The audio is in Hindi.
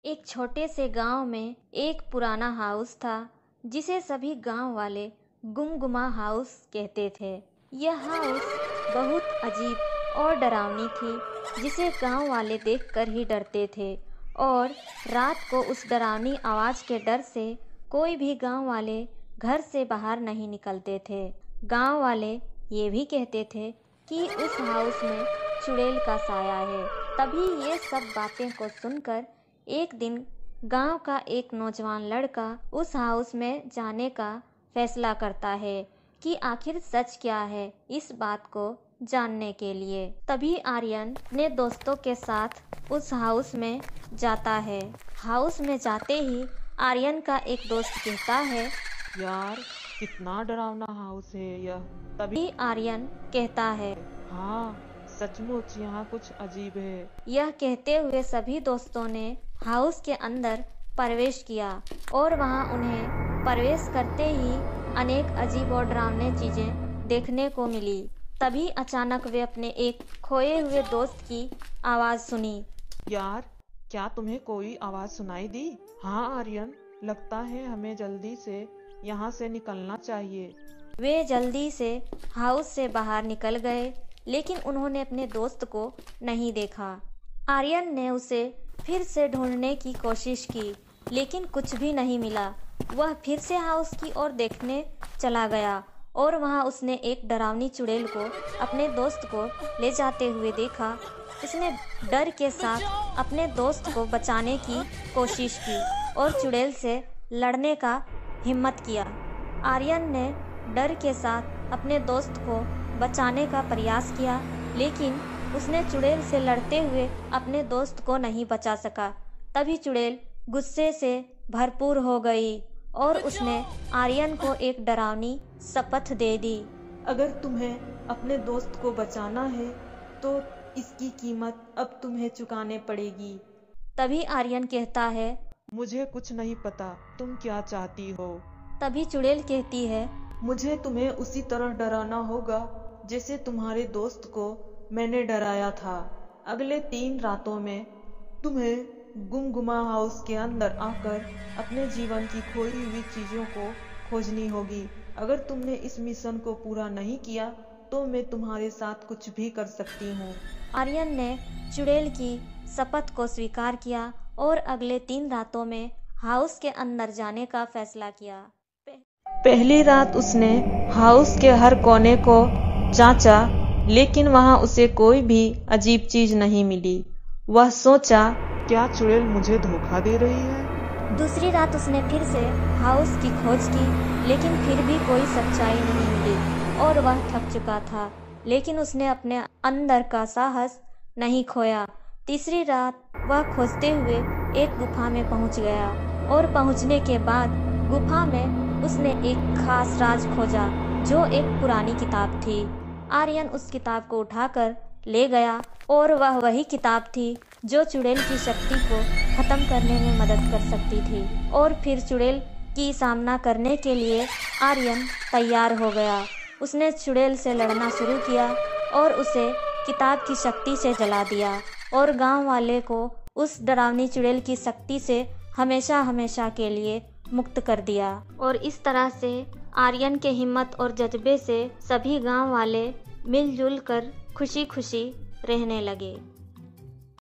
एक छोटे से गांव में एक पुराना हाउस था जिसे सभी गांव वाले गुमगुमा हाउस कहते थे। यह हाउस बहुत अजीब और डरावनी थी जिसे गांव वाले देखकर ही डरते थे और रात को उस डरावनी आवाज़ के डर से कोई भी गांव वाले घर से बाहर नहीं निकलते थे। गांव वाले ये भी कहते थे कि उस हाउस में चुड़ैल का साया है। तभी ये सब बातें को सुनकर एक दिन गांव का एक नौजवान लड़का उस हाउस में जाने का फैसला करता है कि आखिर सच क्या है। इस बात को जानने के लिए तभी आर्यन अपने दोस्तों के साथ उस हाउस में जाता है। हाउस में जाते ही आर्यन का एक दोस्त कहता है, यार कितना डरावना हाउस है यह। तभी आर्यन कहता है, हाँ सचमुच यहाँ कुछ अजीब है। यह कहते हुए सभी दोस्तों ने हाउस के अंदर प्रवेश किया और वहां उन्हें प्रवेश करते ही अनेक अजीब और डरावनी चीजें देखने को मिली। तभी अचानक वे अपने एक खोए हुए दोस्त की आवाज सुनी। यार क्या तुम्हें कोई आवाज सुनाई दी? हाँ आर्यन, लगता है हमें जल्दी से यहाँ से निकलना चाहिए। वे जल्दी से हाउस से बाहर निकल गए लेकिन उन्होंने अपने दोस्त को नहीं देखा। आर्यन ने उसे फिर से ढूंढने की कोशिश की लेकिन कुछ भी नहीं मिला। वह फिर से हाउस की ओर देखने चला गया और वहां उसने एक डरावनी चुड़ैल को अपने दोस्त को ले जाते हुए देखा। उसने डर के साथ अपने दोस्त को बचाने की कोशिश की और चुड़ैल से लड़ने का हिम्मत किया। आर्यन ने डर के साथ अपने दोस्त को बचाने का प्रयास किया लेकिन उसने चुड़ैल से लड़ते हुए अपने दोस्त को नहीं बचा सका। तभी चुड़ैल गुस्से से भरपूर हो गई और उसने आर्यन को एक डरावनी शपथ दे दी। अगर तुम्हें अपने दोस्त को बचाना है तो इसकी कीमत अब तुम्हें चुकाने पड़ेगी। तभी आर्यन कहता है, मुझे कुछ नहीं पता, तुम क्या चाहती हो? तभी चुड़ैल कहती है, मुझे तुम्हें उसी तरह डराना होगा जैसे तुम्हारे दोस्त को मैंने डराया था। अगले 3 रातों में तुम्हें गुमगुमा हाउस के अंदर आकर अपने जीवन की खोई हुई चीजों को खोजनी होगी। अगर तुमने इस मिशन को पूरा नहीं किया तो मैं तुम्हारे साथ कुछ भी कर सकती हूँ। आर्यन ने चुड़ैल की शपथ को स्वीकार किया और अगले 3 रातों में हाउस के अंदर जाने का फैसला किया। पहली रात उसने हाउस के हर कोने को जांचा लेकिन वहां उसे कोई भी अजीब चीज नहीं मिली। वह सोचा, क्या चुड़ैल मुझे धोखा दे रही है? दूसरी रात उसने फिर से हाउस की खोज की लेकिन फिर भी कोई सच्चाई नहीं मिली और वह थक चुका था लेकिन उसने अपने अंदर का साहस नहीं खोया। तीसरी रात वह खोजते हुए एक गुफा में पहुंच गया और पहुंचने के बाद गुफा में उसने एक खास राज खोजा जो एक पुरानी किताब थी। आर्यन उस किताब को उठाकर ले गया और वह वही किताब थी जो चुड़ैल की शक्ति को खत्म करने में मदद कर सकती थी। और फिर चुड़ैल की सामना करने के लिए आर्यन तैयार हो गया। उसने चुड़ैल से लड़ना शुरू किया और उसे किताब की शक्ति से जला दिया और गांव वाले को उस डरावनी चुड़ैल की शक्ति से हमेशा हमेशा के लिए मुक्त कर दिया। और इस तरह से आर्यन के हिम्मत और जज्बे से सभी गांव वाले मिलजुल कर खुशी खुशी रहने लगे।